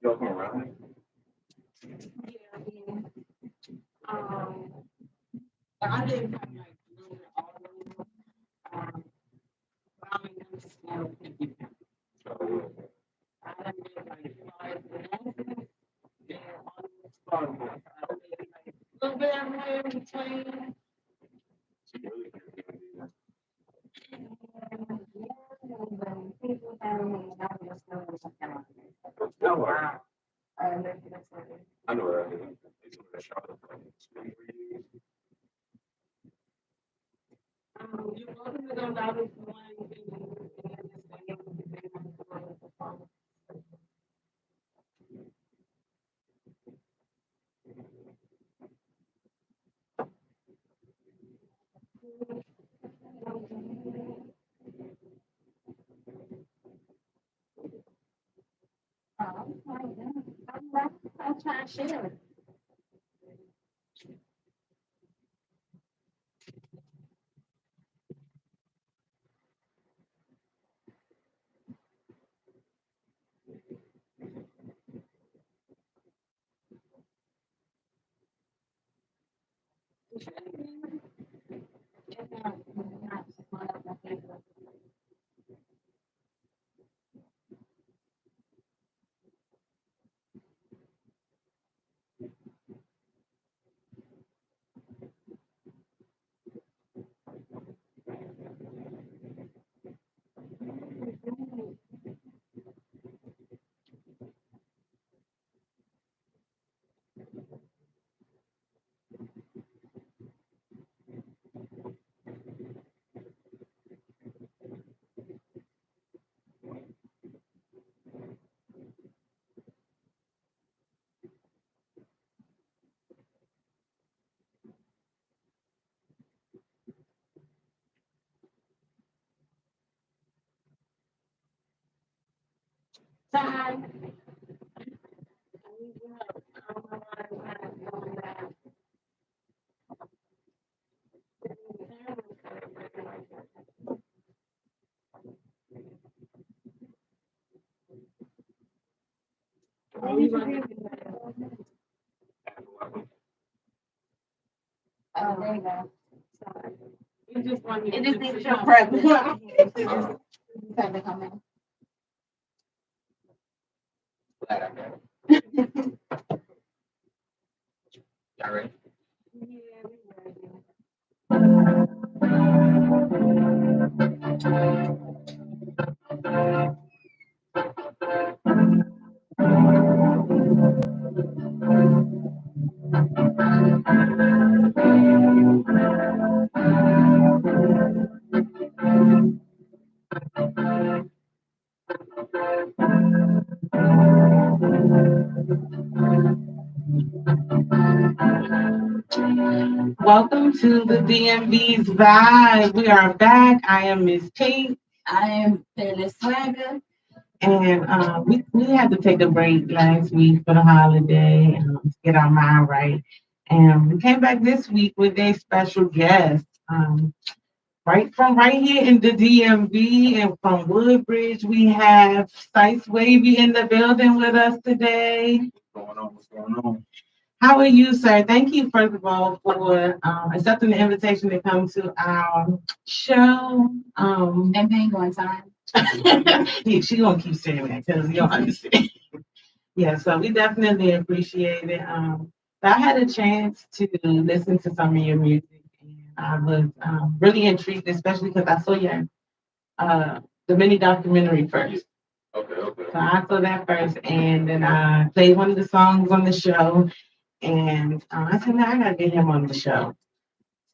Y'all come around? Um, I didn't have like really all of them. But I'm in the small picking. I didn't get like five minutes. Yeah, on the spot. I did like a little bit everywhere in between. People down here, I just know what's going on. Oh, wow. I live in the city. I know where that is. It's where the Charlotte is. You're welcome to go down if you want anything and just stay in the phone. I'll try to share it. Time. Oh, there you go. Sorry. You just want me to. It just needs your presence. Time to come in. Glad I got it. Y'all ready? Yeah, we're ready. Welcome to the DMV's Vibe. We are back. I am Miss Kate. I am Phyllis Swagger. And we had to take a break last week for the holiday to get our mind right. And we came back this week with a special guest. Right here in the DMV and from Woodbridge, we have Syce Wavy in the building with us today. What's going on? What's going on? How are you, sir? Thank you, first of all, for accepting the invitation to come to our show. And being on time. Yeah, she gonna keep saying that because you don't understand. Yeah, so we definitely appreciate it. But I had a chance to listen to some of your music, and I was really intrigued, especially because I saw your the mini documentary first. Okay. So I saw that first, and then I played one of the songs on the show, and I said, "No, I gotta get him on the show."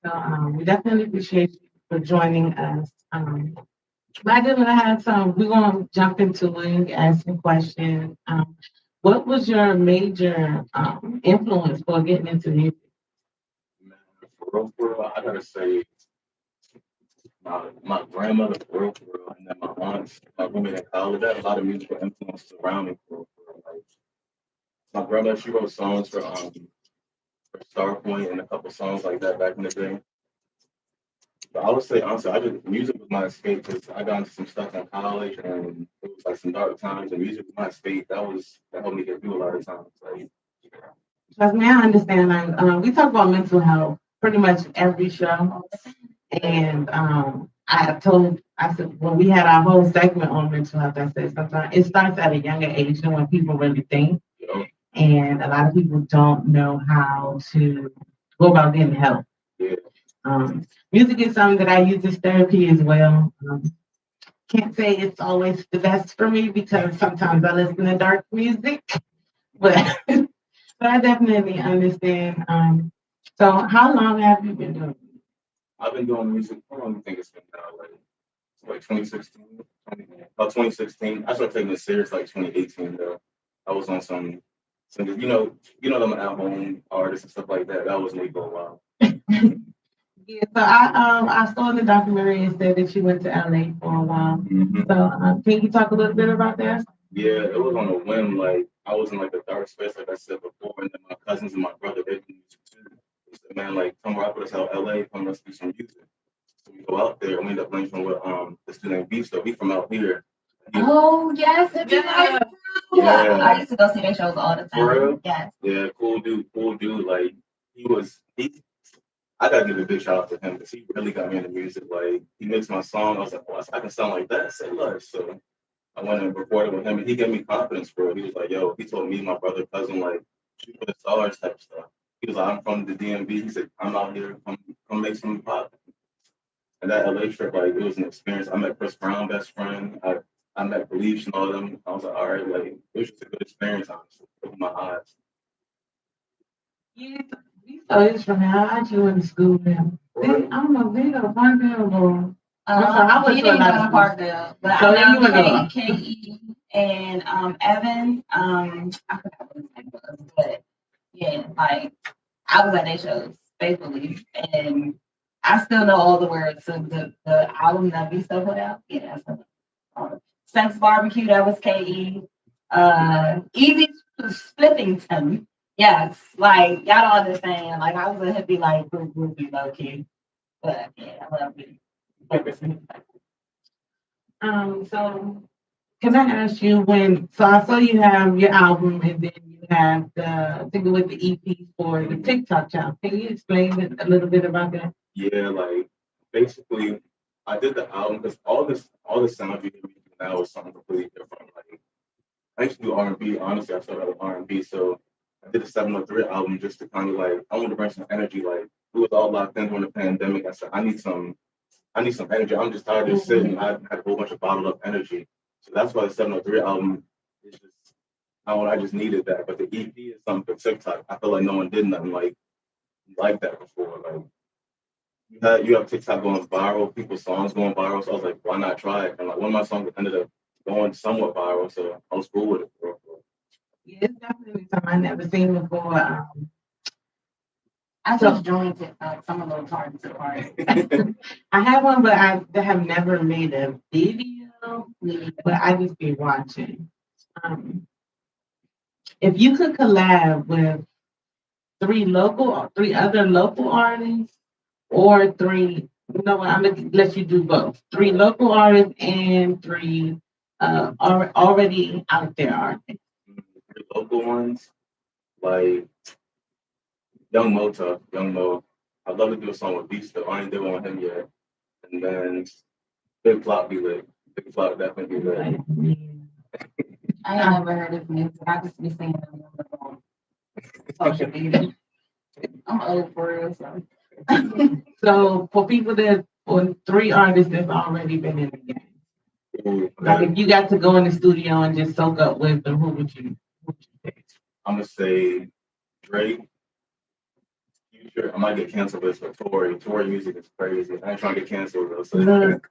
So we definitely appreciate you for joining us. But I did want to have some. We're gonna jump into it, ask some questions. What was your major influence for getting into music? Man, for real, I gotta say, my grandmother, for real, and then my aunts, my roommate in college, they had a lot of musical influences around me, for real. Like, my grandmother, she wrote songs for Starpoint and a couple songs like that back in the day. But I would say honestly, I just music was my escape because I got into some stuff in college and it was like some dark times and music was my escape. That helped me get through a lot of times. Like, Because now I understand, like, we talk about mental health pretty much every show. And I said, when we had our whole segment on mental health, I said sometimes it starts at a younger age than when people really think. you know, And a lot of people don't know how to go about getting help. yeah, Music is something that I use as therapy as well. Can't say it's always the best for me because sometimes I listen to dark music, but but I definitely understand. So how long have you been doing? I've been doing music. How long do you think it's been now? Like 2016, 2016. I started taking it serious like 2018 though. I was on some them at home artists and stuff like that. That was me for a while. Yeah, so I saw in the documentary it said that you went to LA for a while. Hmm. So can you talk a little bit about that? Yeah, it was on a whim. Like I was in like a dark space, like I said before, and then my cousins and my brother they do music too. They said, man, like come rock with us out LA, come let's do some music. So we go out there and we end up linking with this dude named Beast. So he from out here. Oh yes, Yeah. Yeah. I used to go see their shows all the time. For real? Yes. Yeah, cool dude, cool dude. Like he I gotta give a big shout out to him because he really got me into music. Like he mixed my song. I was like, oh, I can sound like that. Say less. So I went and recorded with him, and he gave me confidence, bro. He was like, yo, he told me, my brother, cousin, like, shoot for the stars type stuff. He was like, I'm from the DMV. He said, I'm out here, come make some pop. And that LA trip, like, it was an experience. I met Chris Brown, best friend. I met Beliefs and all of them. I was like, all right, like, it was just a good experience, honestly. It opened my eyes. Yeah, so it's from here. I actually went to school with him. I don't know, they got a Parkdale or I went He to a didn't lot go of to schools. Parkdale, but So I then you know went to KE and Evan. I forgot what his name was, but yeah, like I was at their shows faithfully, and I still know all the words to the album that we still put out. Yeah, I still know all the Sex Barbecue. That was KE. Easy Spliffington. Yes, like y'all don't understand. Like I was a hippie, like groupie, low key, but yeah, I love you. So can I ask you so I saw you have your album and then you have the thing with the EP for the TikTok channel. Can you explain a little bit about that? Yeah, like, basically, I did the album because all this sound you hear me do now is something completely different. Like, I used to do R&B. Honestly, I started out with R&B, so I did a 703 album just to kind of like I wanted to bring some energy. Like we was all locked in during the pandemic. I said I need some energy. I'm just tired of just sitting. I had a whole bunch of bottled up energy, so that's why the 703 album is just I just needed that. But the EP is something for TikTok. I feel like no one did nothing like that before. Like you have TikTok going viral, people's songs going viral. So I was like, why not try it? And like one of my songs ended up going somewhat viral, so I was cool with it. Yeah, it's definitely something I never seen before. I just joined it. Some of those hard to hard. I have one, but I have never made a video. But I just be watching. Um, if you could collab with three other local artists, or three, you know what? I'm gonna let you do both. Three local artists and three already out there artists. The local ones, like Young Mo. I'd love to do a song with Beast, though. I ain't did one with him yet. And then Big Flop be lit. Big Flop definitely be lit. I ain't never heard his music. I just be seeing him on social media. I'm old for real, so. So for three artists that's already been in the game, Ooh, like man, if you got to go in the studio and just soak up wisdom, who would you pick? I'm gonna say Drake, Future, I might get canceled this for Tory. Tory music is crazy. I ain't trying to get canceled though. So. Look,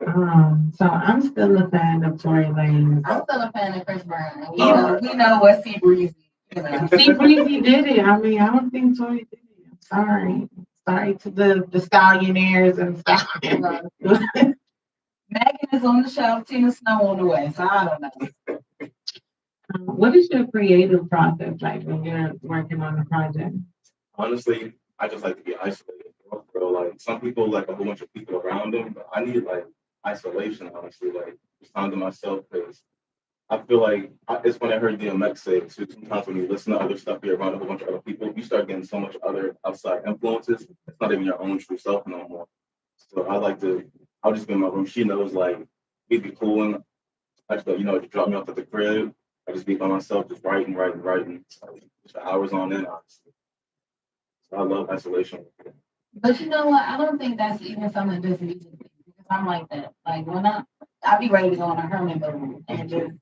so I'm still a fan of Tory Lanez. I'm still a fan of Chris Brown. We know what Sea Breezy. See, Breezy did it. I mean, I don't think Tory did it. I'm sorry. Sorry to the stallionaires and stallions. Megan is on the shelf, Tina Snow on the way, so I don't know. What is your creative process like when you're working on a project? Honestly, I just like to be isolated. Bro. Like some people like a whole bunch of people around them, but I need like isolation. Honestly, like just time to myself because I feel like it's when I heard DMX say it too. Sometimes when you listen to other stuff, you're around a whole bunch of other people, you start getting so much other outside influences. It's not even your own true self no more. So I'll just be in my room. She knows like we'd be cool and I just just drop me off at the crib. I just be by myself, just writing, just for hours on end, honestly. So I love isolation. But you know what? I don't think that's even something just music because I'm like that. Like when I be ready to go on a hermit mode and just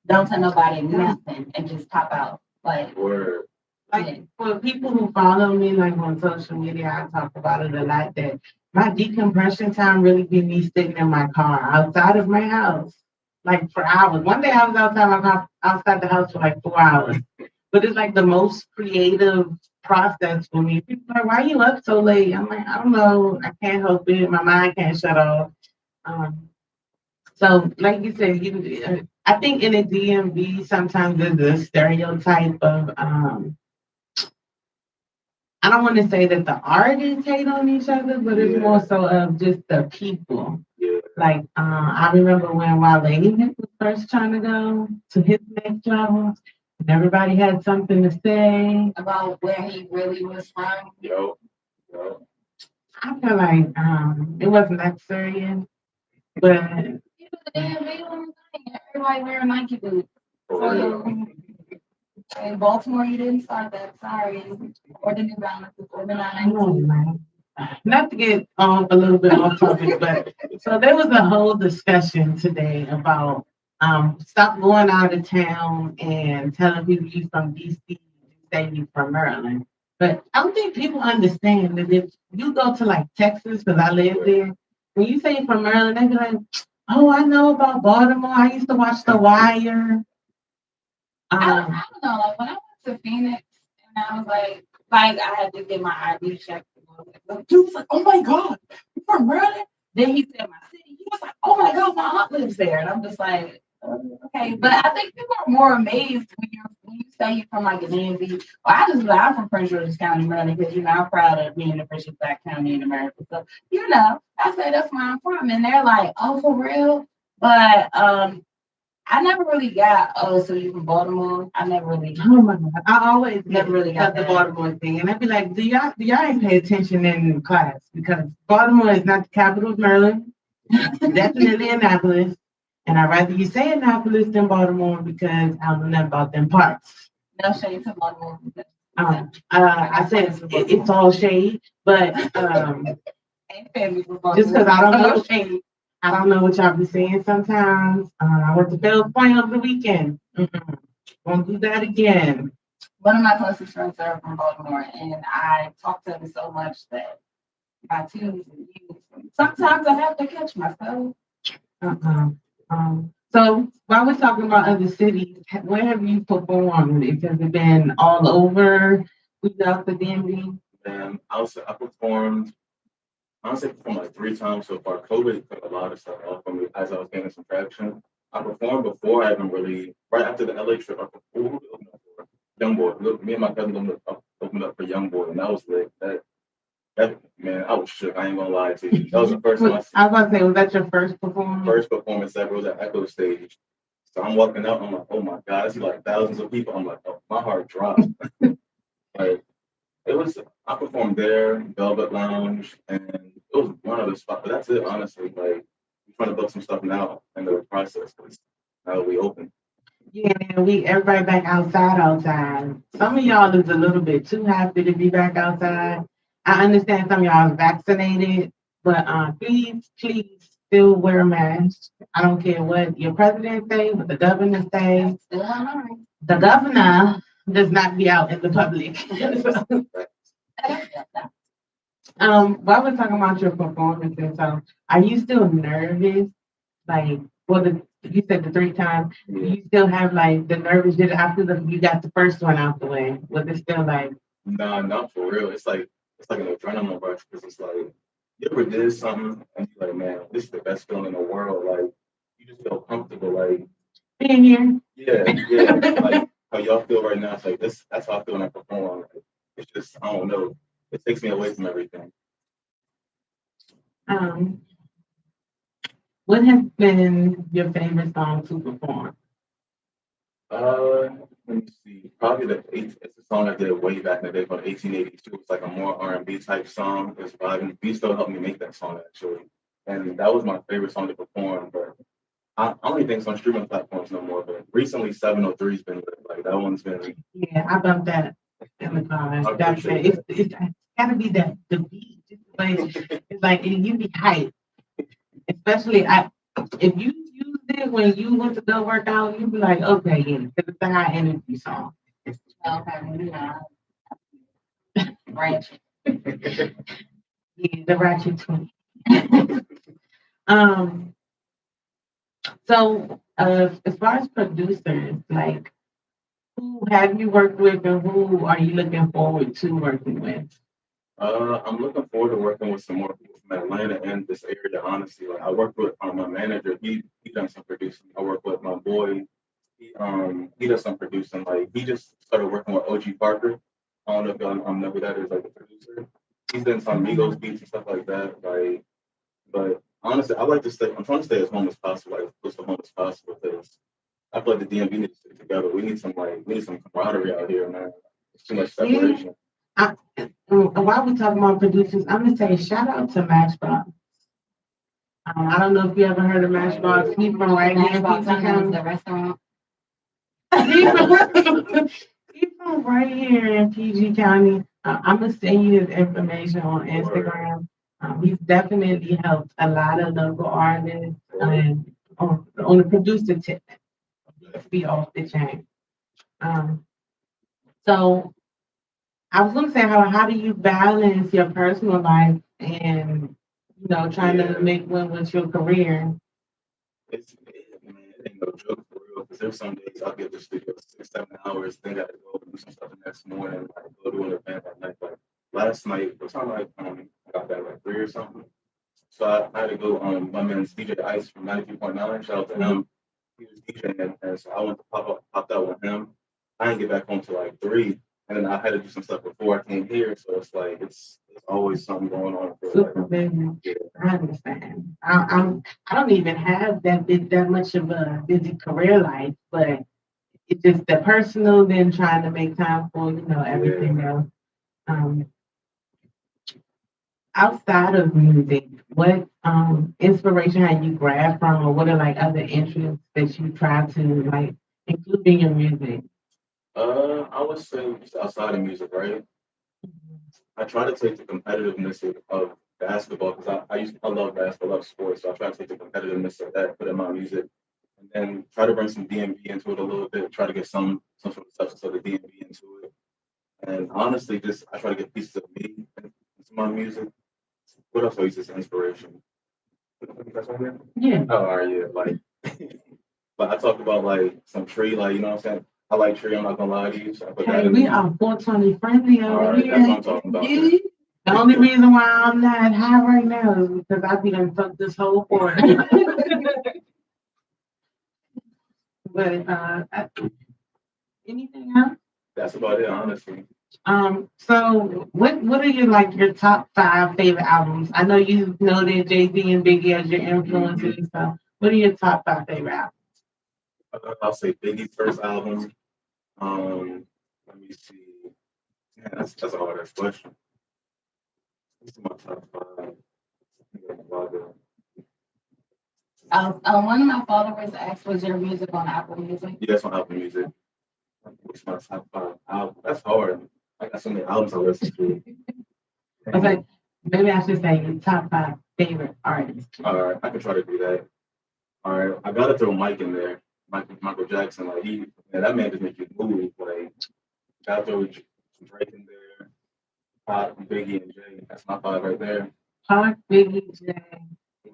don't tell nobody nothing and just pop out. Like Word. Like for people who follow me like on social media, I talk about it a lot that my decompression time really be me sitting in my car outside of my house, like for hours. One day I was outside the house for like 4 hours. But it's like the most creative process for me. People are like, why are you up so late? I'm like, I don't know. I can't help it. My mind can't shut off. Um, so, like you said, I think in the DMV sometimes there's a stereotype of I don't want to say that the artists hate on each other, but it's more so of just the people. Yeah. Like I remember when Wale was first trying to go to his next level, and everybody had something to say about where he really was from. Yo. I feel like it wasn't that serious, but Everybody wearing Nike boots. So, in Baltimore, you didn't start that. Sorry. Or the New Balances or the I don't 919. know. Not to get a little bit off topic, but so there was a whole discussion today about stop going out of town and telling people you from DC and say you from Maryland. But I don't think people understand that if you go to like Texas, because I live there, when you say you're from Maryland, they be like, "Oh, I know about Baltimore. I used to watch The Wire." I don't know. Like when I went to Phoenix and I was like I had to get my ID checked. The dude was like, "Oh my God, you from Maryland?" Then he said my city. He was like, "Oh my God, my aunt lives there," and I'm just like, okay. But I think people are more amazed when you say you're from like an DMV. Well, I'm from Prince George's County, Maryland, because I'm proud of being the first black county in America. So I say that's where I'm from, and they're like, "Oh, for real?" But I never really got, oh, so you from Baltimore? I never really. Oh my God. I always never really got the Baltimore thing. And I'd be like, do y'all ain't pay attention in class? Because Baltimore is not the capital of Maryland. Definitely Annapolis. And I'd rather you say Annapolis than Baltimore because I don't know nothing about them parts. No shade to Baltimore. I said it's all shade, but just because I don't know shade. I don't know what y'all be saying sometimes. I went to Bell's Point over the weekend. Won't do that again. One of my closest friends are from Baltimore, and I talk to them so much that my twos and U's. Sometimes I have to catch myself. So while we're talking about other cities, where have you performed? Has it been all over without the DMV? I performed. Honestly, I performed like 3 times so far. COVID took a lot of stuff off from me as I was getting some traction. I performed before I even really, right after the LA trip, I performed for Young Boy. Look, me and my cousin opened up for Young Boy, and that was lit. That man, I was shook. I ain't gonna lie to you. That was the first time I was about to say, was that your first performance? First performance ever was at Echo Stage. So I'm walking out, I'm like, oh my God, I see like thousands of people. I'm like, oh, my heart dropped. Like, I performed there, Velvet Lounge, and it was one other spot, but that's it, honestly. Like, we're trying to book some stuff now in the process, because now that we open. Yeah, everybody back outside. Some of y'all is a little bit too happy to be back outside. I understand some of y'all is vaccinated, but please still wear a mask. I don't care what your president say, what the governor say. The governor does not be out in the public. While we're talking about your performances, so are you still nervous? Like, for the you said the three times, do Yeah. you still have like the nervous just after you got the first one out the way? Was it still like, Nah, not for real. It's like an adrenaline rush because it's like you ever did something and you're like, man, this is the best feeling in the world. Like you just feel comfortable. Like being here? yeah. Like how y'all feel right now. It's like this. That's how I feel when I perform. Like, it's just I don't know. It takes me away from everything. um, what has been your favorite song to perform? Let me see. Probably it's a song I did way back in the day called 1882. It's like a more R&B type song. It's vibing. B still helped me make that song actually, and that was my favorite song to perform. But I don't even think it's on streaming platforms no more. But recently, 703's been good. Like that one's been. Yeah, I bumped that in the car. I That's appreciate it. that. It's gotta be that the beat. It's like you be hyped, especially if you used it when you went to go work out, you be like, okay, yeah, 'cause it's a high energy song. Okay, yeah. Right. Yeah, the ratchet twin. um, so as far as producers, like who have you worked with and who are you looking forward to working with? I'm looking forward to working with some more people from Atlanta and this area. Honestly, like I worked with my manager. He done some producing. I work with my boy. He does some producing. Like he just started working with OG Parker. I don't know if y'all know who that is, like the producer. He's done some Migos beats and stuff like that. Like, but honestly, I like to stay. I'm trying to stay as home as possible, like as close to home as possible, because I feel like the DMV needs to stick together. We need some camaraderie out here, man. It's too much Yeah. separation. While we talking about producers, I'm gonna say shout out to Matchbox. I don't know if you ever heard of Matchbox. He's from right here in Matchbox PG Tunnel is County. the restaurant. He's from, he's from right here in PG County. I'm gonna send you his information on Instagram. He's definitely helped a lot of local artists on the producer tip. Be off the chain. Um, so I was gonna say how do you balance your personal life and trying to Yeah. make one with your career? Man, it ain't no joke for real. Because there's some days I'll get to the studio 6, 7 hours, then gotta go do some stuff the next morning, like go to an event at night. Like last night, what time I got that like 3 or something. So I had to go. My man's DJ Ice from 93.9. Shout out to him. He was DJing, and so I went to popped out with him. I didn't get back home till like 3, and then I had to do some stuff before I came here. So it's like it's always something going on. For Super like, busy. yeah. I understand. I don't even have that much of a busy career life, but it's just the personal, then trying to make time for everything else. Um, Outside of music, what inspiration have you grabbed from, or what are like other interests that you try to like include in your music? I would say just outside of music, right? I try to take the competitiveness of basketball because I love basketball, I love sports. So I try to take the competitiveness of that, put it in my music, and then try to bring some DMV into it a little bit. Try to get some sort of substance of the DMV into it, and honestly, just I try to get pieces of me into my music. What else I use as inspiration? That's on here? Yeah. Oh, all right, yeah, like. But I talk about like some tree, like you know what I'm saying. I like tree. I'm not gonna lie to you. So I put that Hey, in the we music. are 420 friendly All over right, that's what here. I'm talking about. The only reason why I'm not high right now is because I be done fucked this whole board. But anything else? That's about it, honestly. So what are your top five favorite albums? I know you know that Jay-Z and Biggie as your influences and stuff. What are your top five favorite albums? I'll say Biggie's first album. Let me see. Man, that's a hard question. This is my top five. One of my followers asked, "Was your music on Apple Music?" Yeah, that's on Apple Music. What's my top five album? That's hard. I got so many albums I listen to. Okay, maybe I should say your top five favorite artists. All right, I can try to do that. All right, I gotta throw Mike in there. Michael Jackson, like that man just make you move. Like, gotta throw Drake in there. Pac, Biggie, and Jay. That's my five right there. Pac, Biggie, Jay.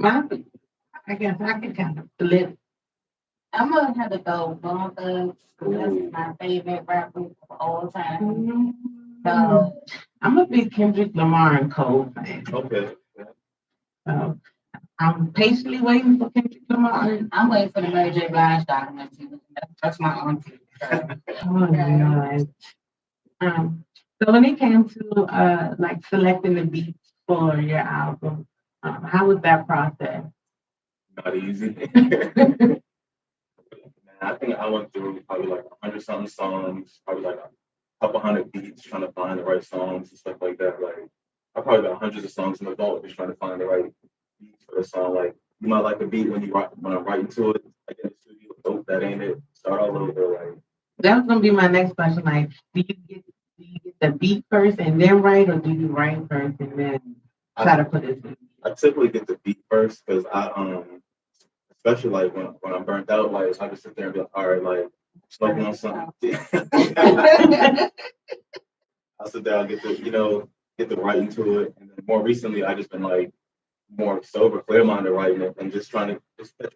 I guess I can kind of flip. I'm gonna have to go Bone Thugs. That's my favorite rapper of all time. So I'm a big Kendrick Lamar and Cole fan. Okay. So I'm patiently waiting for Kendrick Lamar. I'm waiting for the Mary J. Blige documentary. That's my auntie. Oh my God. So when it came to like selecting the beats for your album, how was that process? Not easy. I think I went through probably like 100 something songs, probably like a couple hundred beats trying to find the right songs and stuff like that. Like I probably got hundreds of songs in the vault just trying to find the right beats for the song. Like you might like a beat when I'm writing to it, like in the studio, nope, that ain't it. Start all over. Like That's gonna be my next question. Like, do you get the beat first and then write, or do you write first and then try to put it in? I typically get the beat first because especially like when I'm burnt out, like I just sit there and be like, all right, like smoking on something. I'll sit there, I'll get the writing to it. And then more recently I just been like more sober, clear minded writing it and just trying to just catch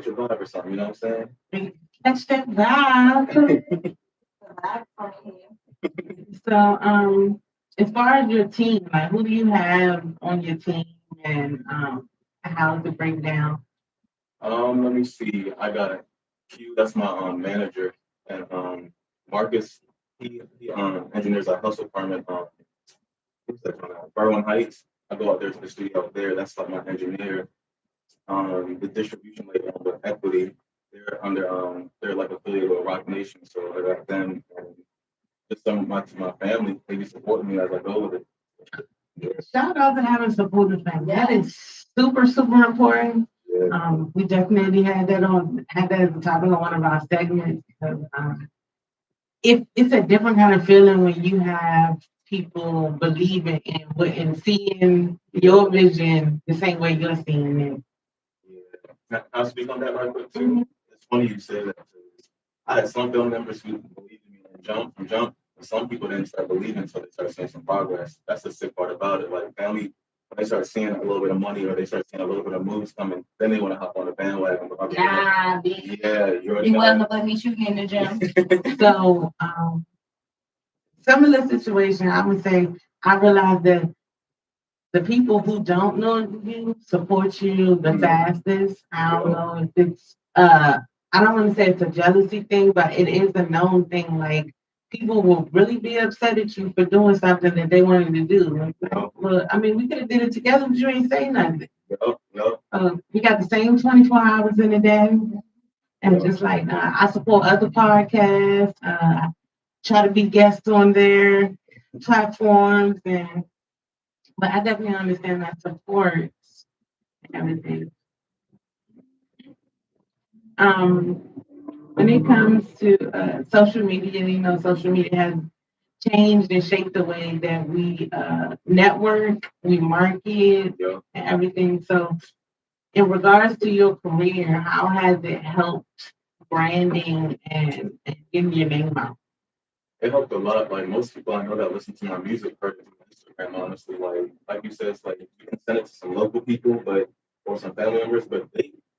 a vibe or something, you know what I'm saying? Catch that vibe. So, as far as your team, like, who do you have on your team, and how does it break down? Let me see. I got Q, that's my manager, and Marcus, he engineers our house apartment. Who's that from? Berwyn Heights. I go out there to the studio up there. That's like my engineer. The distribution label under Equity, they're like affiliated with Rock Nation, so I got them and just some of my family. They be supporting me as I go with it. Shout out to having supportive family. That is super, super important. Yeah. We definitely had that as the topic of one of our segments because it's a different kind of feeling when you have people believing in what and seeing your vision the same way you're seeing it. Yeah. I'll speak on that right quick too. It's funny you say that. I had some film members who believed in me from jump, and some people didn't start believing until they start seeing some progress. That's the sick part about it. Like family, when they start seeing a little bit of money or they start seeing a little bit of moves coming, then they want to hop on the bandwagon. But Nah, bitch. yeah, you already You know. wasn't let me shoot you in the gym. So, similar situation, I would say I realized that the people who don't know you support you the fastest. I don't know if it's I don't want to say it's a jealousy thing, but it is a known thing. Like people will really be upset at you for doing something that they wanted to do. Like, well, I mean, we could have did it together, but you ain't say nothing. We got the same 24 hours in a day. And just like I support other podcasts, try to be guests on their platforms, but I definitely understand that support and everything. When it comes to social media, social media has changed and shaped the way that we network, we market, and everything. So, in regards to your career, how has it helped branding and getting your name out? It helped a lot. Like most people I know that listen to my music heard it from Instagram, honestly. Like you said, it's like you can send it to some local people, or some family members, but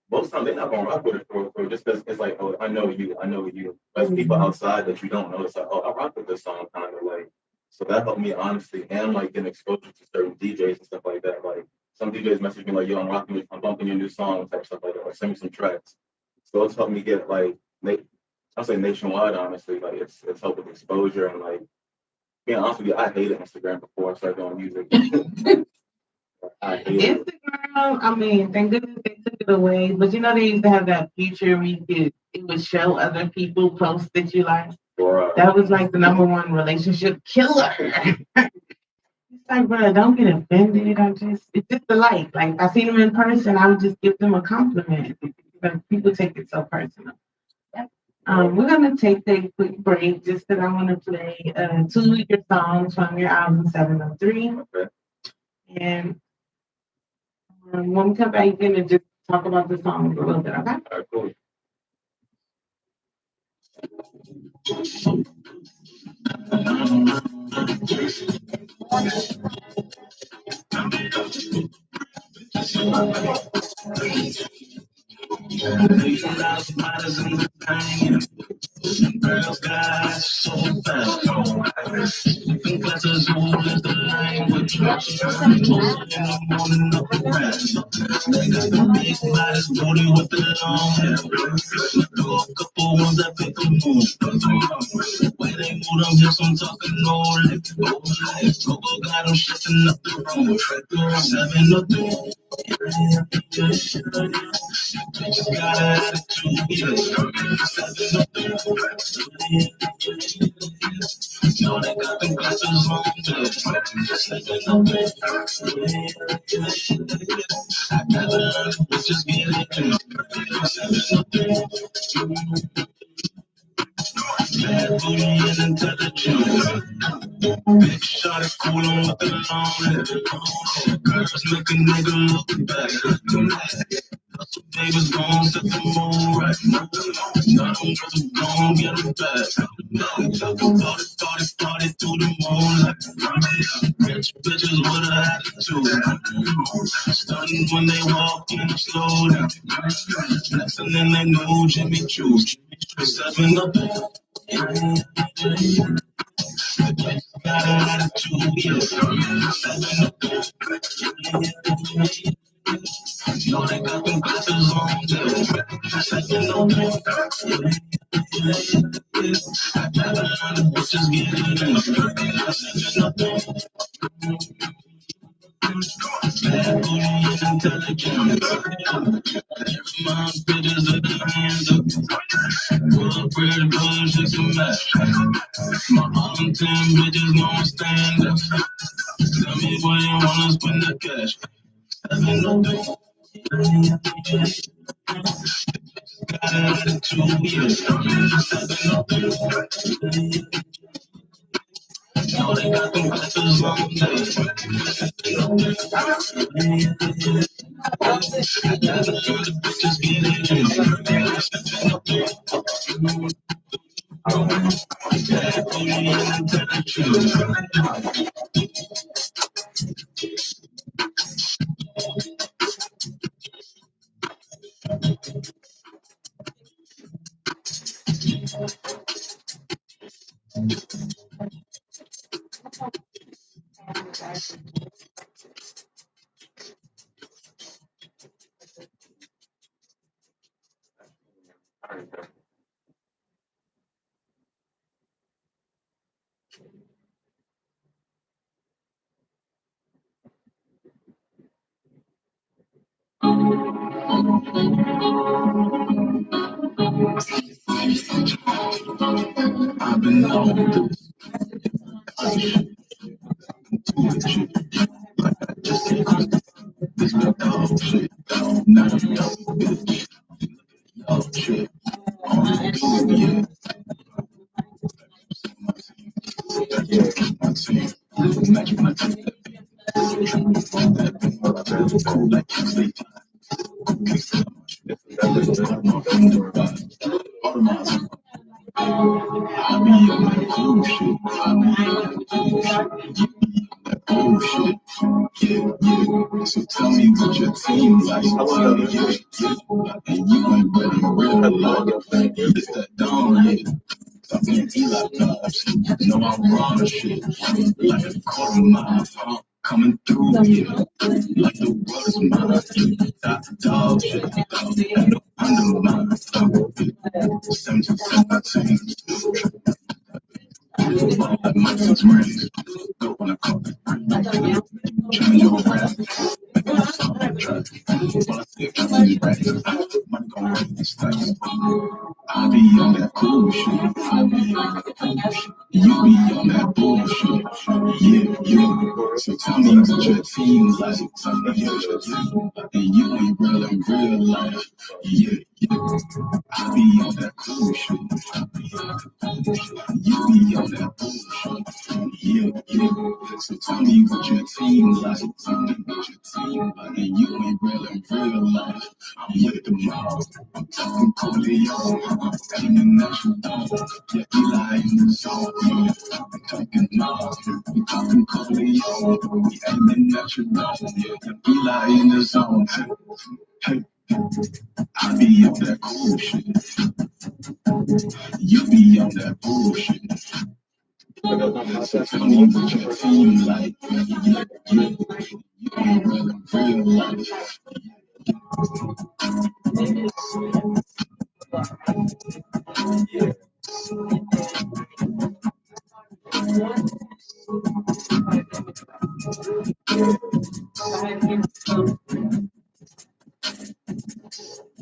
most of the time they're not gonna rock with it for just because it's like, oh, I know you. But people outside that you don't know, it's like, oh, I rock with this song kind of like. So that helped me honestly, and like getting exposure to certain DJs and stuff like that. Like some DJs message me like, yo, I'm bumping your new song, type stuff like that, or send me some tracks. So it's helped me get like I'll say nationwide, honestly. Like it's helped with exposure and like being honest with you, I hated Instagram before I started doing music. I hated it. Instagram, I mean, thank goodness they took it away. But they used to have that feature where it would show other people posts that you like. That was like the number one relationship killer. It's like, bro, don't get offended. It's just a like. Like, if I see them in person, I would just give them a compliment. But people take it so personal. We're going to take a quick break just because I want to play 2 of your songs from your album 703. Okay. And when we come back, you're going to just talk about the songs a little bit, okay? All right, cool. Girls got so fast. Classes all is the language. In the morning up the grass. They got the big bodies, booty with the long hair. Throw a couple ones that pick a move. Way they move them hips, I'm talking no lips. Coco got them shifting up the road. 7 got an attitude, yeah. 7 know they got them glasses on, yeah. I gotta learn the bitches get it. Bad booty and intelligent. Big shot of cool on with the long hair. Girls make a nigga look back. They was gon' set the mood right. Now them girls are gon' get them back. Party through the moonlight. Rich bitches with an attitude. Stunning when they walk in slow down. Flexing in their new Jimmy Choo's. 7 up. Got an attitude, yeah. 7 up. Know they got them glasses on, yeah. 7 up. I gotta learn the bitches get it. 7 up. Bad booty and intelligent. My bitches with their hands up. Woodbridge, bullshit to match. My own 10 bitches gon' stand up. Tell me where you wanna spend the cash. 7 up. Got an attitude, yeah. 7 up. Know they got them glasses on, yeah. 7 up. Bitches get I've been on this dog shit. Not a dog bitch. Dog shit. Yeah. My team. Match my team. Cool like you I be on that cool shit. I be on that cool shit. Yeah, yeah. So tell me what your team like. Yeah, yeah. And you ain't really real life. It's that dumb, yeah. I mean, he like dogs. No, I'm wrong shit. Like a quarter mile. Coming through, yeah. Like the world is mine. That's dog shit. And no under mine. 17, like my son's raised. Go when I call it. Change your rap. Make a song track. While I still can't be right. Money gon' raise these stacks. I be on that cool shit. I be on that cool shit. You be on that bullshit. Yeah, yeah. So tell me what your team like. Tell me what your team like. And you ain't real in real life. Yeah, yeah. I be on that cool shit. I be on that cool shit. You be on that bullshit. Yeah, yeah. So tell me what your team like. Tell me what your team like. And you ain't real in real life. I'm with the mob. I'm talking Corleone. I'm aiming at you down. Yeah, Eli in the zone. I'm talking mob. I'm talking Corleone. acting natural, yeah. Eli in the zone. Hey, I be on that cool shit. You be on that bullshit. So tell me what your team like. Yeah, yeah. You ain't really real life. Yeah.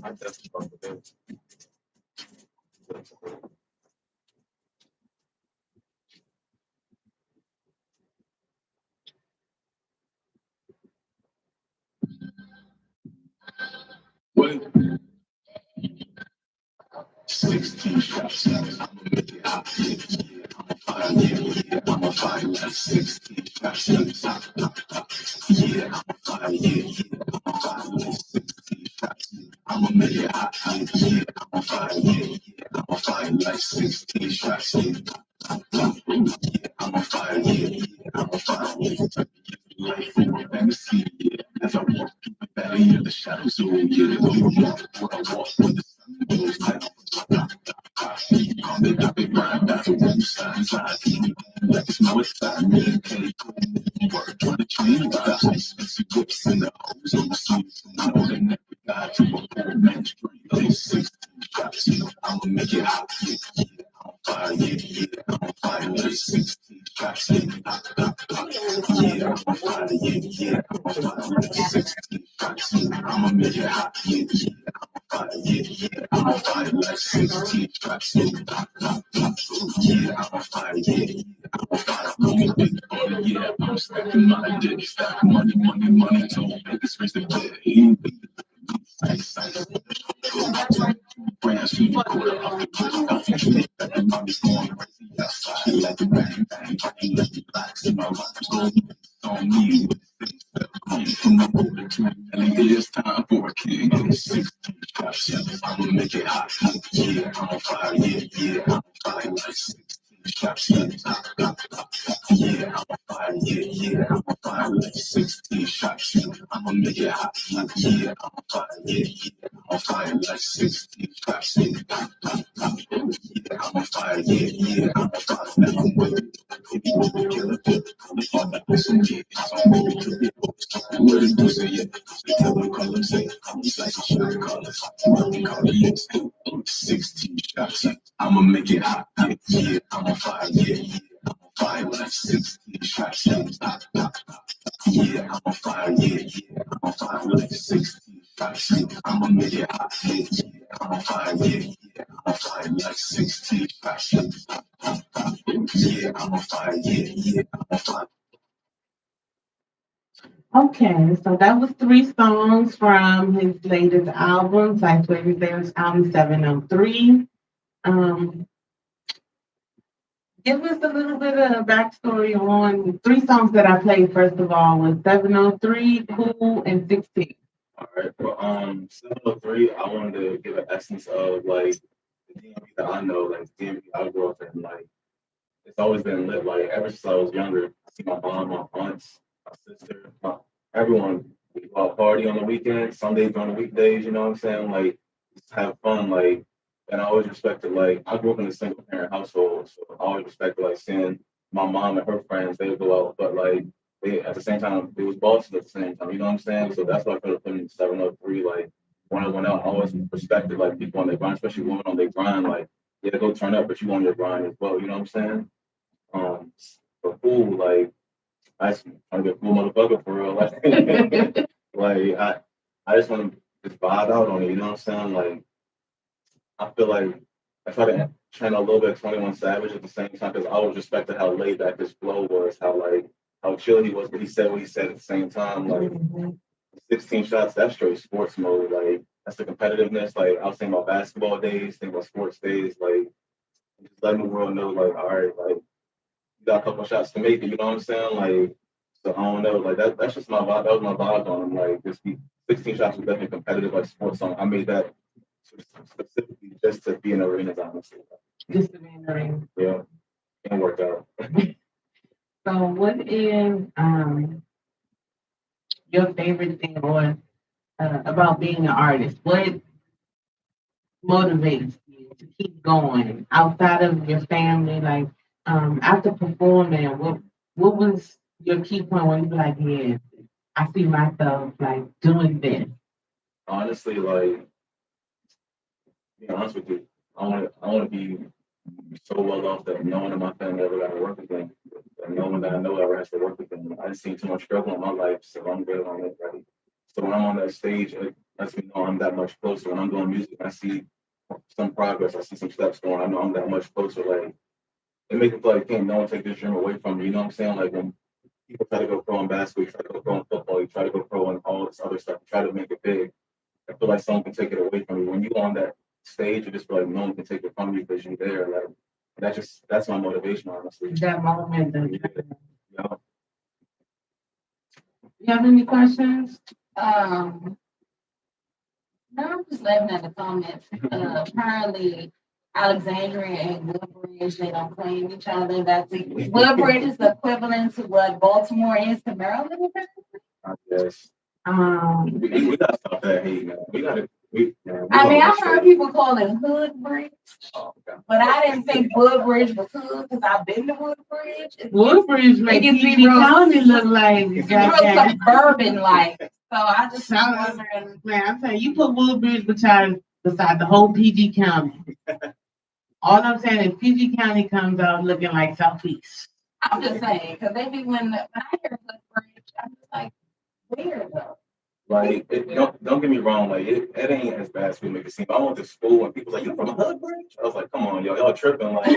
I definitely fuck with it. What? 16 shots, I'ma make it hot, yeah, yeah, I'm fire, yeah, yeah, I'm a fire, like 16 shots, yeah, I'm a fire, yeah, yeah, I'm a fire, like 16 shots, I'ma make it hot, yeah, yeah, I'm a fire, yeah, yeah, I'm a fire, like 16 shots, yeah, I'm a fire, yeah, yeah, I'm a fire, life for a fantasy, yeah, as I walk through the valley of the shadows, oh, yeah, I walk with the sun goes like I've been riding out the roadside, like it's no side, me and K Nycole work on the train, got expensive whips and the hoes on the seats. I know they never got to a poor man's dream. These 16 shots, I'ma make it hot, yeah, yeah, I'm on fire, yeah, yeah, I'm on fire, these 16 shots, yeah, I'm on fire, yeah, yeah, I'm on fire, these 16 shots, I'ma make it hot, yeah, yeah, I'm on fire, yeah, yeah, I'm on fire, like 16 shots, yeah, I'm on fire, yeah, yeah, I'm on fire, going big on it, yeah, I'm stacking my dick, stack money, money, money, told niggas raise the dead, he Syce, brands from the quarter of the quarter, I think you that the money's going crazy outside, like the bang, bang, bang, like the blacks in my rappers going on me with the things that come from my border to and it's time for a king, 16 shots, I'ma make it hot, yeah, I'm on fire, yeah, yeah, I'm on fire, like 16 shots, yeah, I'm on fire, yeah, yeah, I'm on fire, like 16 shots, I'ma make it hot, yeah, I'm on fire, yeah, yeah, I'm on fire, like 16 shots, yeah, I'm on fire, yeah, yeah, I'm on fire, now I'm waiting, if you want to kill it, all that listen, yeah, so maybe to be what it do, say, yeah, tell them color, say, I'm like a shot colors, what they call it, 16 shots, I'ma make it hot, yeah, yeah, I'm on fire, yeah, yeah, I'm on fire, like 16 shots, yeah, I'm on fire, yeah, yeah, I'm on fire, like 16 shots, I'ma make it hot, yeah, yeah, I'm on fire, yeah, yeah, I'm on fire, like 16 shots, yeah, I'm on fire, yeah, yeah, I'm on fire. Okay, so that was three songs from his latest album, Syce Wavy's latest album, 703. Um, Give us a little bit of backstory on the three songs that I played. First of all, was 703, Cool, and 16. All right. Well, 703, I wanted to give an essence of like the DMV that I know, like the DMV I grew up in. Like it's always been lit. Like ever since I was younger, I see my mom, my aunts, my sister, everyone. We go out party on the weekends, Sundays during the weekdays. You know what I'm saying? Like just have fun. Like and I always respected. Like I grew up in a single parent household, so I always respected like seeing my mom and her friends. They would go out, but like they at the same time they was bosses at the same time. You know what I'm saying? So that's why I could have put in 703. Like when I went out, I always respected like people on their grind, especially women on their grind. Like yeah, go turn up, but you on your grind as well. You know what I'm saying? Um, but cool, like I just want to be a cool motherfucker for real. Like, like I just want to just vibe out on it. You know what I'm saying? Like, I feel like I try to channel a little bit of 21 Savage at the same time because I always respected how laid back his flow was, how chill he was, but he said what he said at the same time. Like, 16 shots, that's straight sports mode. Like, that's the competitiveness. Like, I was thinking about basketball days, thinking about sports days. Like, just letting the world know, like, all right, like you got a couple shots to make it. You know what I'm saying? Like, so I don't know. Like that's just my vibe. That was my vibe on him. Like, just be 16 shots was definitely competitive, like sports song. I made that specifically just to be in arenas, honestly. Just to be in the ring. Yeah, and work out. So what is your favorite thing or about being an artist? What motivates you to keep going outside of your family? Like after performing, what was your key point when you were like, yeah, I see myself like doing this? Honestly, like, be honest with you, I want to be so well off that no one in my family ever got to work again. And no one that I know ever has to work again. I just seen too much struggle in my life, so I'm good on it, ready. So when I'm on that stage, it lets me know I'm that much closer. When I'm doing music, I see some progress. I see some steps going. I know I'm that much closer. Like it makes me feel like can't no one take this dream away from me. You know what I'm saying? Like when people try to go pro in basketball, you try to go pro in football, you try to go pro in all this other stuff, you try to make it big. I feel like someone can take it away from you. When you on that stage, you just feel like no one can take it from you because you're there. Like that's my motivation, honestly. That moment. Yeah. You know? You have any questions? Um, no, I'm just laughing at the comments. Apparently, Alexandria and Woodbridge, they don't claim each other. Woodbridge is the equivalent to what Baltimore is to Maryland. Yes. Um, We gotta stop that hate, man. We gotta. I mean, I heard people call it Hoodbridge, Oh, okay. but I didn't think Woodbridge was hood because I've been to Woodbridge. Woodbridge makes gets PG real- County look like It's real suburban like. So I just was wondering. Man, I'm saying you put Woodbridge beside the whole PG County. All I'm saying is PG County comes out looking like Southeast. I'm just saying because they be when I hear Woodbridge, I'm just like, where though? Like, don't get me wrong. Like, it ain't as bad as we make it seem. I went to school and people like, you from Woodbridge? I was like, come on, y'all tripping. Like,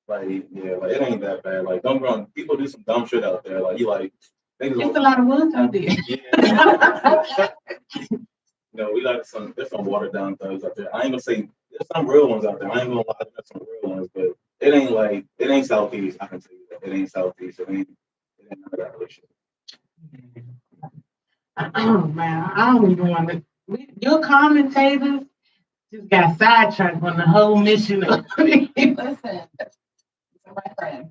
like, yeah, like it ain't that bad. Like, don't get me wrong. People do some dumb shit out there. Like, you like, It's a lot of woods out there. yeah. We got there's some watered down thugs out there. I ain't gonna say there's some real ones out there. I ain't gonna lie, there's some real ones, but it ain't Southeast. I can tell you that. It ain't Southeast. It ain't none of that other shit. Oh man, I don't even want to. Your commentators just got sidetracked on the whole mission of. Listen, my friends.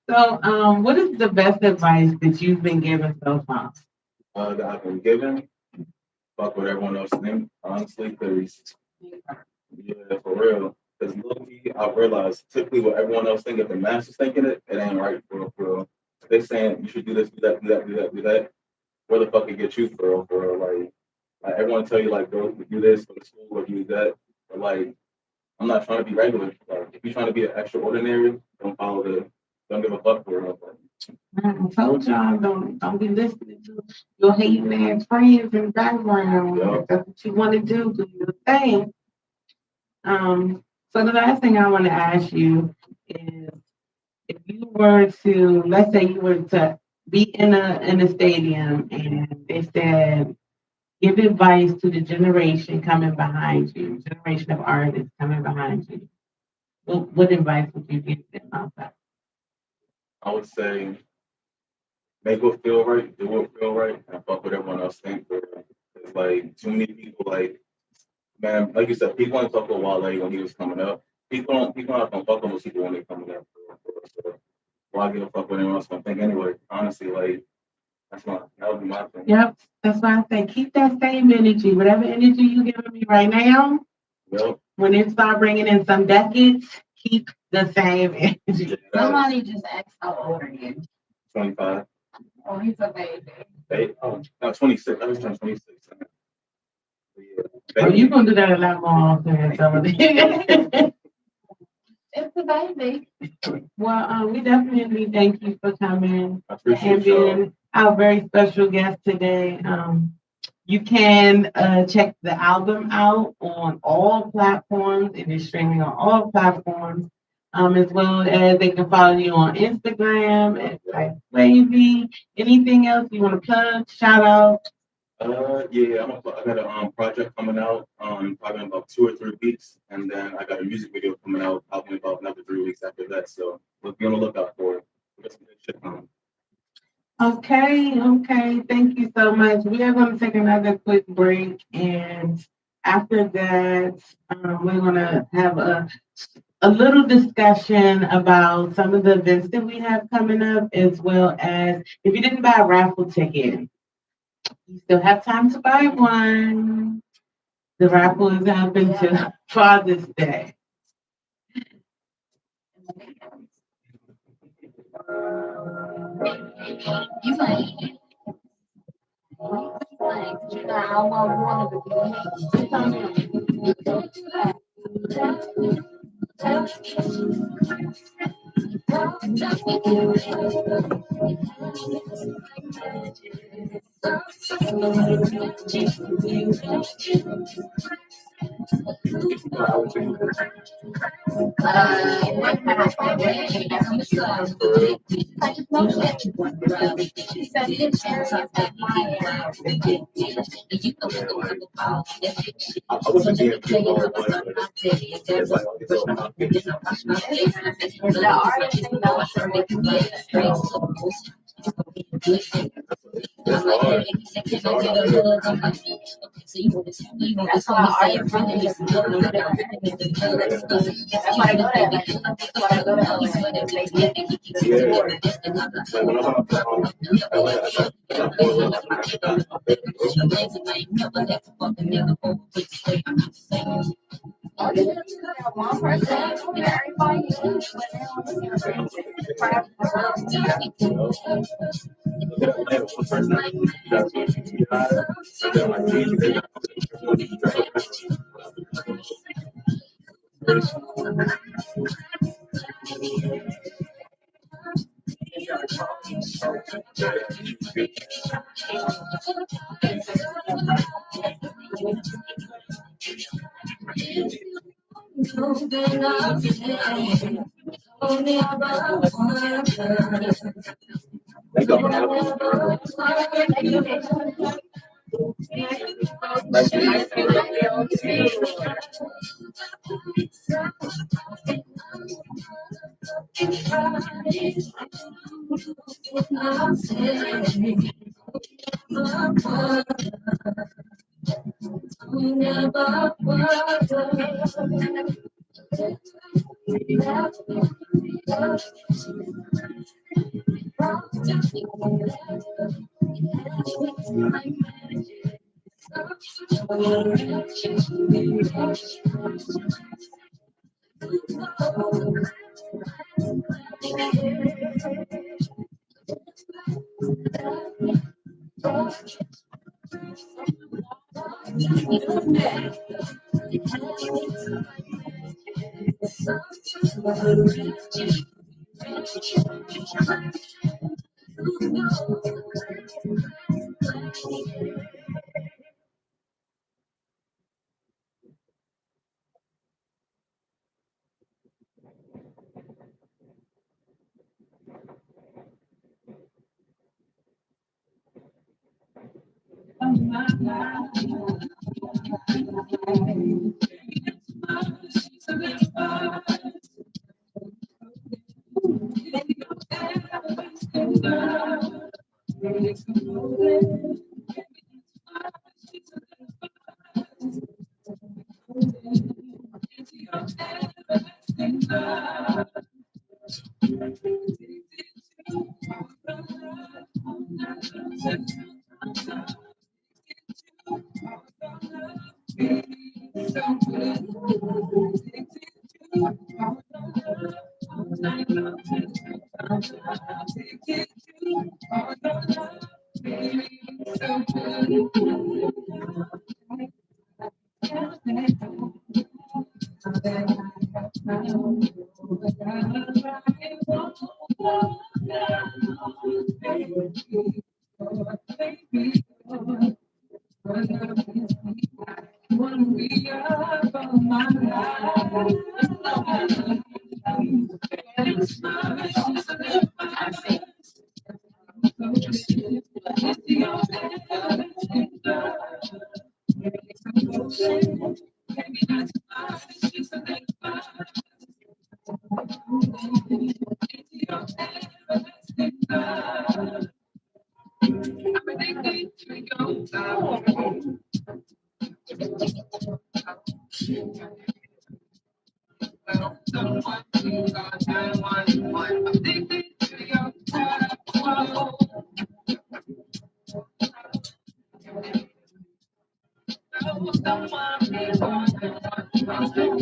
So, what is the best advice that you've been given so far? That I've been given. Fuck what everyone else thinks, honestly, because yeah, for real. Because low-key, I've realized typically what everyone else think, if the masses thinking it ain't right for real, for real. If they saying you should do this, do that, do that, do that, do that, where the fuck it get you for real? Like everyone tell you like go do this, go to school, go do that. But like I'm not trying to be regular. Like if you're trying to be an extraordinary, don't give a fuck for real. I told y'all don't be listening to your hating ass friends in the background. Yeah. If that's what you want to do your thing. So the last thing I want to ask you is if you were to, let's say you were to be in a stadium and they said give advice to the generation coming behind you, generation of artists coming behind you. What advice would you give them about that? I would say make what feel right, do what feel right, and fuck what everyone else think. It's like too many people like man, like you said, people ain't fuck with Wale when he was coming up. People not gonna fuck with those people when they coming up. So why give a fuck what anyone else gonna think anyway? Honestly, like that would be my thing. Yep, that's why I say keep that same energy. Whatever energy you giving me right now, Yep. when it start bringing in some decades, keep the same energy. Yeah, Somebody just asked how old are you? 25. Oh, he's a baby. Hey, oh, no, 26. I was turning 26. Yeah. Oh, you're gonna do that a lot more often. Some of it. It's a baby. Well, we definitely thank you for coming I and appreciate y'all. being our very special guest today. You can check the album out on all platforms. It is streaming on all platforms, as well as they can follow you on Instagram at Syce Wavy. Anything else you want to plug? Shout out. Yeah, I got a project coming out probably in about 2 or 3 weeks, and then I got a music video coming out probably in about another 3 weeks after that. So be on the lookout for it. We got some good shit coming. Okay. Thank you so much. We are going to take another quick break, and after that, we're going to have a a little discussion about some of the events that we have coming up, as well as if you didn't buy a raffle ticket, you still have time to buy one. The raffle is up until Father's Day. You like, you know, I want to I wasn't being too hard, but it's like all these little pockets. It's hard. It's hard out here. That's why I am really just that's why I go there. That's why I go there. Yeah. Like when I'm on LA, I got four little One person, everybody, They got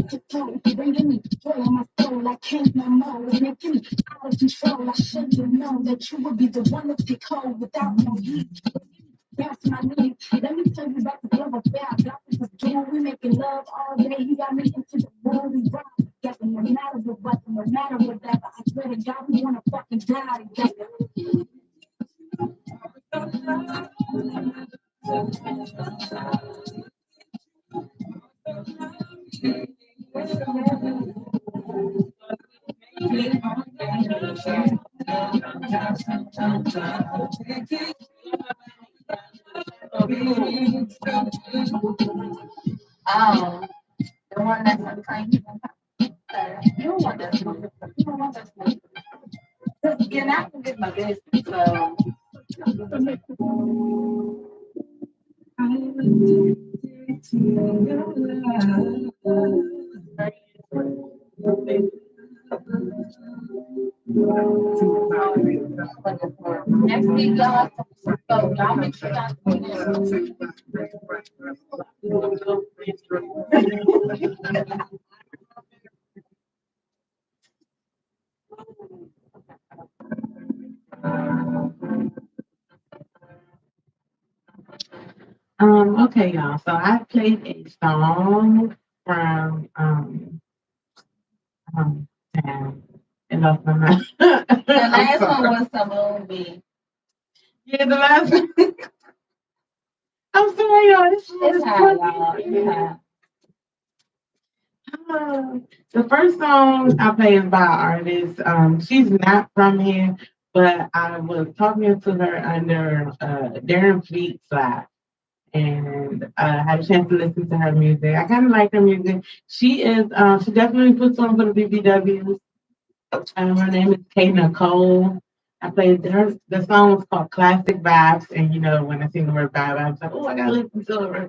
control. Bringing me joy on my soul. I can't no more. Making me out of control. I should have known that you would be the one to take hold without no heat. Bounce my knees. Let me tell you about the love affair. Got this again. We making love all day. You got me into the mood. We rock together. No matter what, no matter whatever. I swear to God, we wanna fucking die together. Um, the one that's on train. You don't want that smoke. You don't want that smoke. Again, I can get my business. So. Next week, y'all. So y'all make sure y'all Okay, y'all. So I played a song from damn, it lost my mind. The last one was some movie. Yeah, the last one. I'm sorry, y'all. This It's hot, y'all. It's hot. The first song I play is by an artist. She's not from here, but I was talking to her under Darren Fleet's live, and had a chance to listen to her music. I kind of like her music. She is, she definitely puts on for the BBWs. Her name is K Nycole. I played her. The song was called Classic Vibes, and you know when I sing the word vibe, I was like, oh, I gotta listen to her.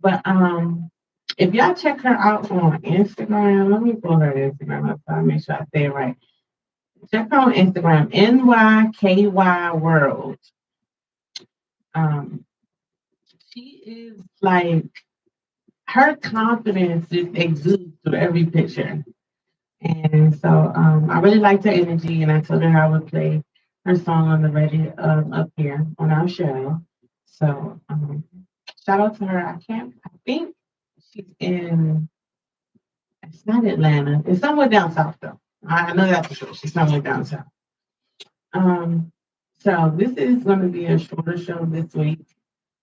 But if y'all check her out on Instagram, let me pull her Instagram up so I make sure I say it right. Check her on Instagram, NYKY World. Um, she is like her confidence just exudes through every picture. And so I really liked her energy, and I told her I would play her song on the radio up here on our show. So shout out to her. I think she's in, it's not Atlanta. It's somewhere down south, though. I know that for sure. She's somewhere down south. Um, so this is going to be a shorter show this week,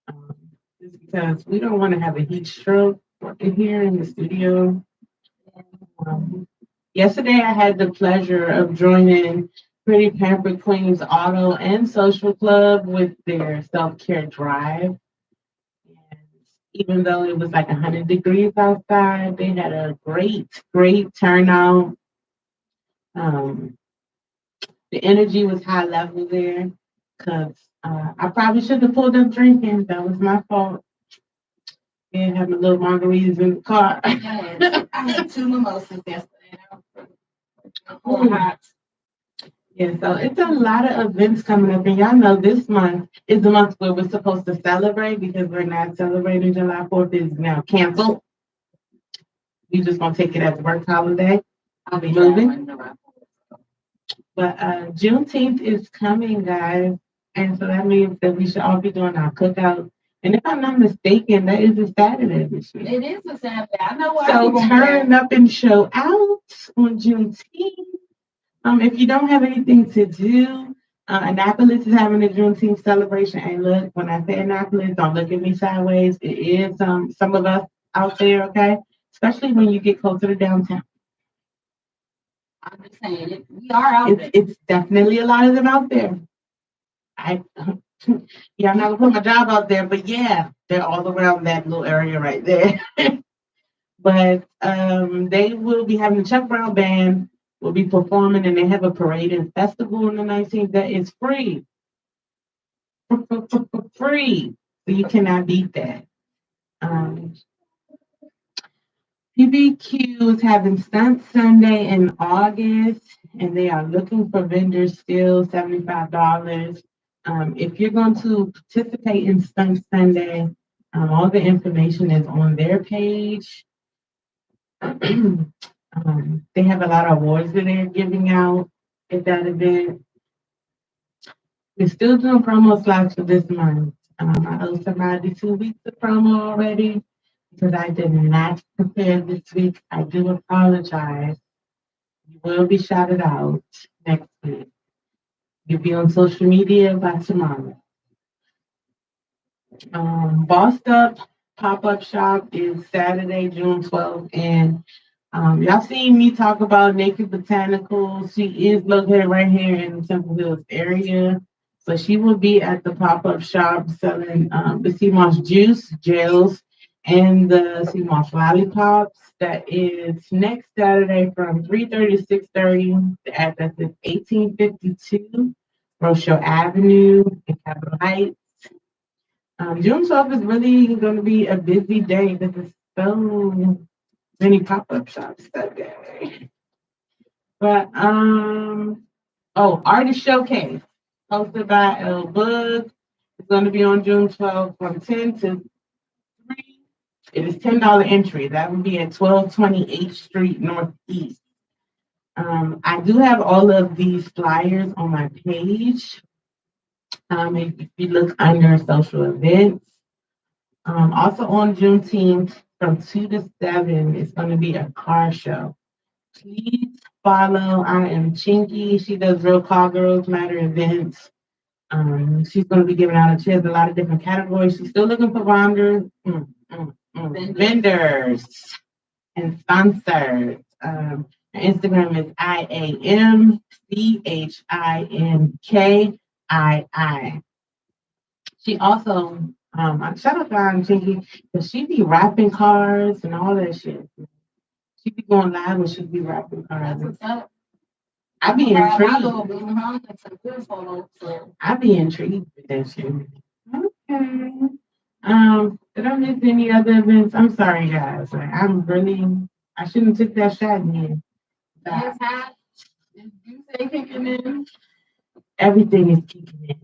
um, just because we don't want to have a heat stroke in here in the studio. Um, Yesterday, I had the pleasure of joining Pretty Pampered Queens Auto and Social Club with their self-care drive. And even though it was like 100 degrees outside, they had a great turnout. Um, the energy was high level there because I probably should have pulled up drinking. That was my fault. And having little margaritas in the car. Yes, I had 2 mimosas yesterday. Hot. Yeah, so it's a lot of events coming up, and y'all know this month is the month where we're supposed to celebrate because we're not celebrating July 4th is now canceled. We just gonna take it as a work holiday. I'll be moving. driving. But Juneteenth is coming, guys, and so that means that we should all be doing our cookout. And if I'm not mistaken, that is a Saturday this year. It is a Saturday. I know why. So turn up and show out on Juneteenth. If you don't have anything to do, Annapolis is having a Juneteenth celebration. And look, when I say Annapolis, don't look at me sideways. It is some of us out there, okay? Especially when you get closer to downtown. I'm just saying, we are out there. It's definitely a lot of them out there. I'm not gonna put my job out there, but yeah, they're all around that little area right there. But they will be having the Chuck Brown Band will be performing, and they have a parade and festival on the 19th that is free. Free. So you cannot beat that. PBQ is having Stunt Sunday in August, and they are looking for vendors still, $75. If you're going to participate in Stunt Sunday, all the information is on their page. They have a lot of awards that they're giving out at that event. We're still doing promo slots for this month. I owe somebody 2 weeks of promo already because I did not prepare this week. I do apologize. You will be shouted out next week. You'll be on social media by tomorrow. Bossed Up pop up shop is Saturday, June 12th. And y'all seen me talk about Naked Botanicals. She is located right here in the Temple Hills area. So she will be at the pop up shop selling the sea moss juice, gels, and the sea moss lollipops. That is next Saturday from 3:30 to 6:30. The address is 1852 Rochelle Avenue in Capitol Heights. June 12th is really going to be a busy day because there's so many pop-up shops that day. But oh, artist showcase hosted by El Bug. It's going to be on June 12th from 10 to 3. It is $10 entry. That would be at 1228th Street Northeast. I do have all of these flyers on my page. If you look under social events. Also on Juneteenth from 2 to 7, it's going to be a car show. Please follow. I am Chinky. She does Real Car Girls Matter events. She's going to be giving out. She has a lot of different categories. She's still looking for vendors and sponsors. Her Instagram is IAMCHINKII. She also, shout out to Iron Chinky, because she be rapping cars and all that shit. She be going live when she be rapping cars. I be intrigued. I be intrigued with that shit. Okay. Did I miss any other events? I'm sorry, guys. Like, I shouldn't have took that shot in here. Yes, hi. You say kicking in. Everything is kicking in.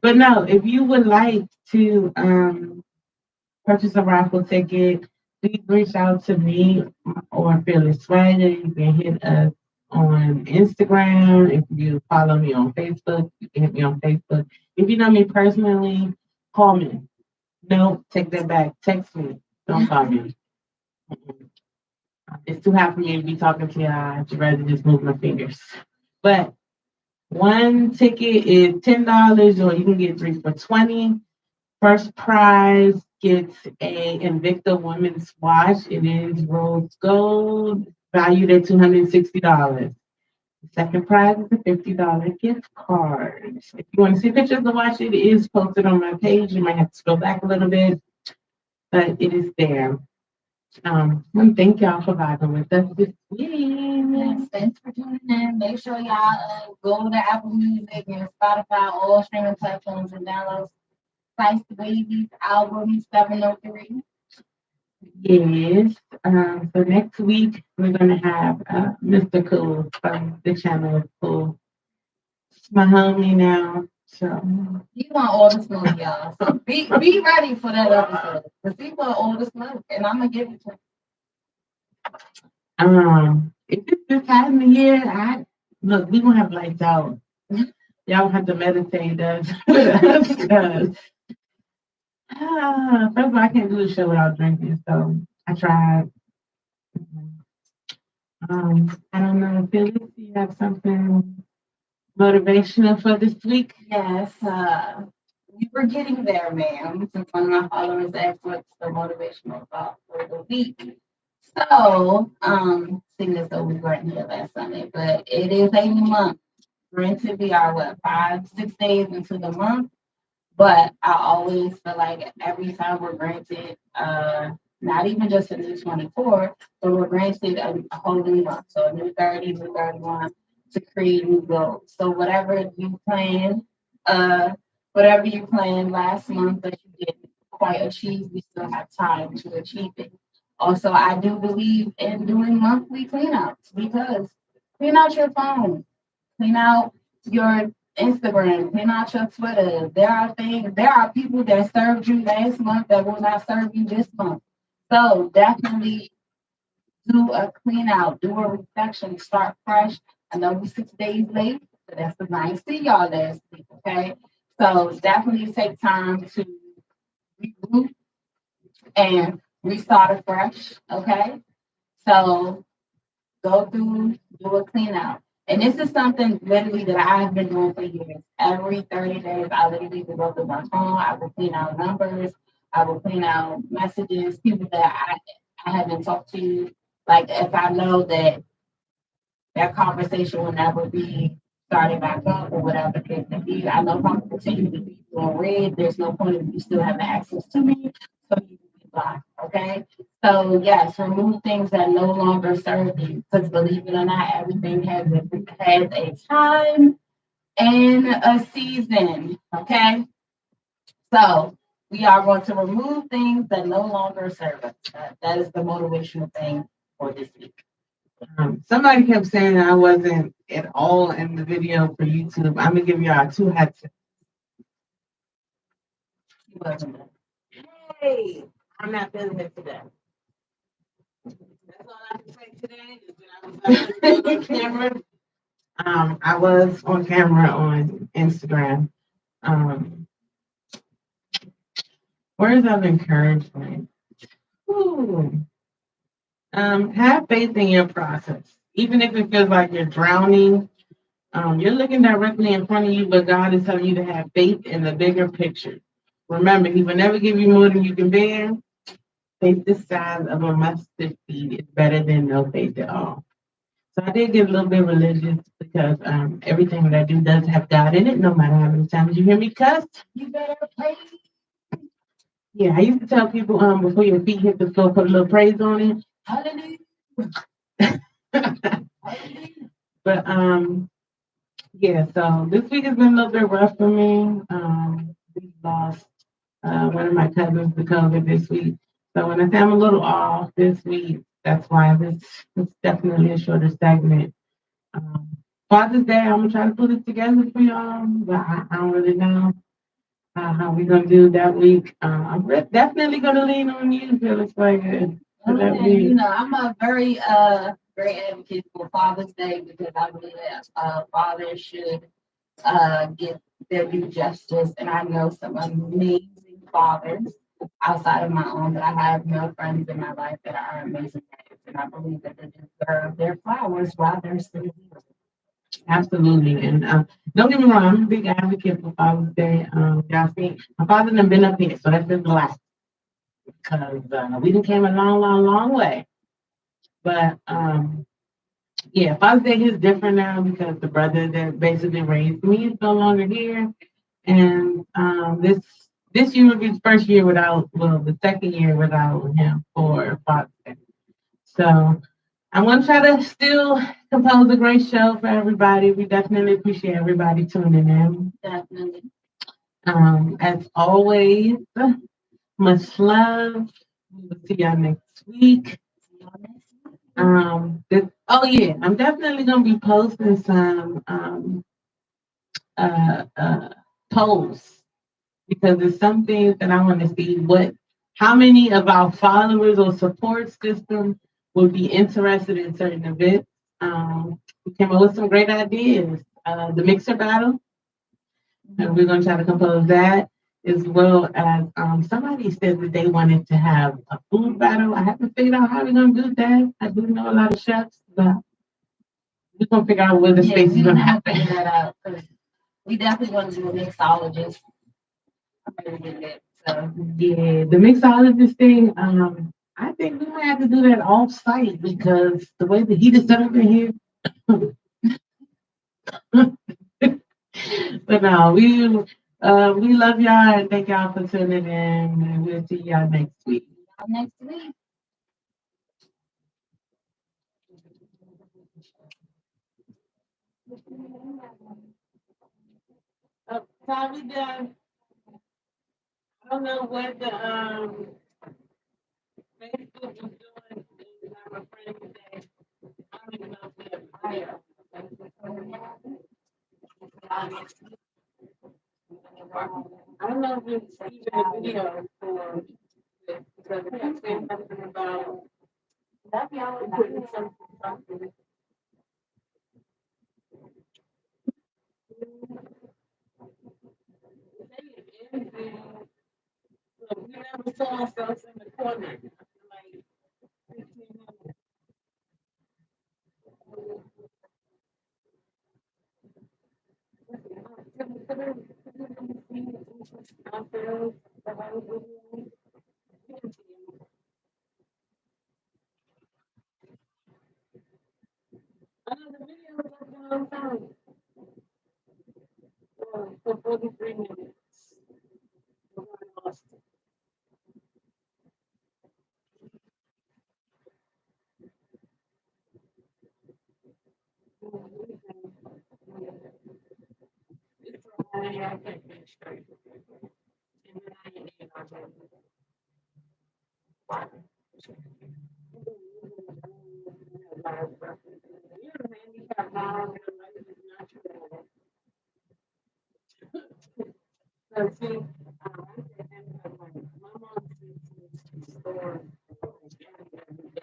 But no, if you would like to purchase a raffle ticket, please reach out to me or Fearless Swagger. You can hit us on Instagram. If you follow me on Facebook, you can hit me on Facebook. If you know me personally, call me. No, take that back. Text me. Don't call me. It's too hot for me to be talking to y'all. I'd rather just move my fingers. But one ticket is $10, or you can get three for 20. First prize gets a Invicta women's watch. It is rose gold, valued at $260. The second prize is a $50 gift card. If you want to see pictures of the watch, it is posted on my page. You might have to scroll back a little bit, but it is there. And thank y'all for vibing with us this week. Yes, thanks for tuning in. Make sure y'all go to Apple Music and Spotify, all streaming platforms, and download Syce Wavy's album 703. Yes. So next week we're gonna have Mr. Cool from the channel Cool. It's my homie now. So He want all the smoke, y'all. So be ready for that episode. Because he want all the smoke, and I'm gonna give it to him. if it's this time of year, look, we gonna have lights out. Y'all have to meditate us with us because first of all, I can't do the show without drinking, so I tried. I don't know, Phyllis, do you have something motivational for this week? Yes, we were getting there, ma'am. Since one of my followers asked what's the motivational thought for the week. So, seeing as though we weren't here last Sunday, but it is a new month. Granted, we are what, 5, 6 days into the month. But I always feel like every time we're granted, not even just a new 24, but we're granted a whole new month. So a new 30, new 31 to create new goals. So whatever you planned last month that you didn't quite achieve, we still have time to achieve it. Also, I do believe in doing monthly cleanups because clean out your phone, clean out your Instagram, clean out your Twitter. There are people that served you last month that will not serve you this month. So definitely do a clean out, do a reflection, start fresh. I know we're 6 days late, but that's because I ain't see y'all last week, okay? So definitely take time to regroup and restart afresh, okay? So go through, do a clean out. And this is something literally that I've been doing for years. Every 30 days, I literally will go through my phone. I will clean out numbers. I will clean out messages, people that I haven't talked to. Like if I know that that conversation will never be starting back up or whatever the case may be. I know if I'm continuing to be doing red, there's no point in you still having access to me. So you can be blocked. Okay. So yes, remove things that no longer serve you. Because believe it or not, everything has a time and a season. Okay. So we are going to remove things that no longer serve us. That is the motivational thing for this week. Somebody kept saying I wasn't at all in the video for YouTube. I'm gonna give y'all two headsets. Hey, I'm not feeling it today. That's all I can say today. Is that I was on camera. I was on camera on Instagram. Words of encouragement. Ooh. Have faith in your process, even if it feels like you're drowning. You're looking directly in front of you, but God is telling you to have faith in the bigger picture. Remember, He will never give you more than you can bear. Faith the size of a mustard seed is better than no faith at all. So I did get a little bit religious because everything that I do does have God in it. No matter how many times you hear me cuss, you better praise. Yeah, I used to tell people before your feet hit the floor, put a little praise on it. Hallelujah. But yeah, so this week has been a little bit rough for me. We lost one of my cousins to COVID this week. So when I say I'm a little off this week, that's why this is definitely a shorter segment. Father's Day, I'm gonna try to put it together for y'all, but I don't really know how we're gonna do that week. I'm definitely gonna lean on you, Phyllis, like for that Okay, week. you know, I'm a very great advocate for Father's Day because I believe that fathers should get their due justice. And I know some amazing fathers outside of my own, but I have male friends in my life that are amazing dads, and I believe that they deserve their flowers while they're still here. Absolutely. And don't get me wrong, I'm a big advocate for Father's Day. Y'all see, my father done been up here, so that's been blessed because we done came a long, long, long way. But yeah, Father's Day is different now because the brother that basically raised me is no longer here. And this year will be the first year without, well, the second year without him for Father's Day. So I'm going to try to still compose a great show for everybody. We definitely appreciate everybody tuning in. Definitely. As always, much love. We will see y'all next week. Oh yeah, I'm definitely going to be posting some polls because there's some things that I want to see how many of our followers or support system would be interested in certain events. We came up with some great ideas. The mixer battle, and we're going to try to compose that, as well as somebody said that they wanted to have a food battle. I haven't figured out how we're going to do that. I do know a lot of chefs, but we're going to figure out where the space is going to happen. Figure that out because we definitely want to do a mixologist. So yeah, the mixologist thing. I think we might have to do that off site because the way the heat is set up in here. But no, we love y'all and thank y'all for tuning in, and we'll see y'all next week. next week. How we done? I don't know what the Facebook was doing. My friend today. I don't even know if we have fire. I don't know if it's even a video for because it kept saying something about That'd be all putting something. We never saw ourselves in the corner. Like, I know the video was up there on time for 43 minutes. I lost it. It's Friday, I can't finish straight. And then I ain't eating all day. You're a handicap mom, your life is not true. So see, I said handicap mom. My mom said to the store every day.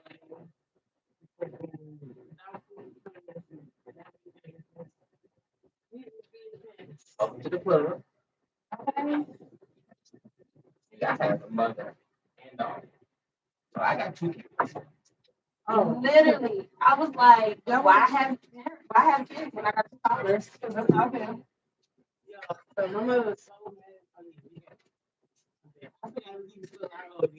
Up to the club. Okay. See, I have a mother and daughter. So I got 2 kids. Oh, Literally, I was like, why have kids when I got two toddlers? Because that's how I feel. yeah. So my mother was so mad at me. I think I was even still out of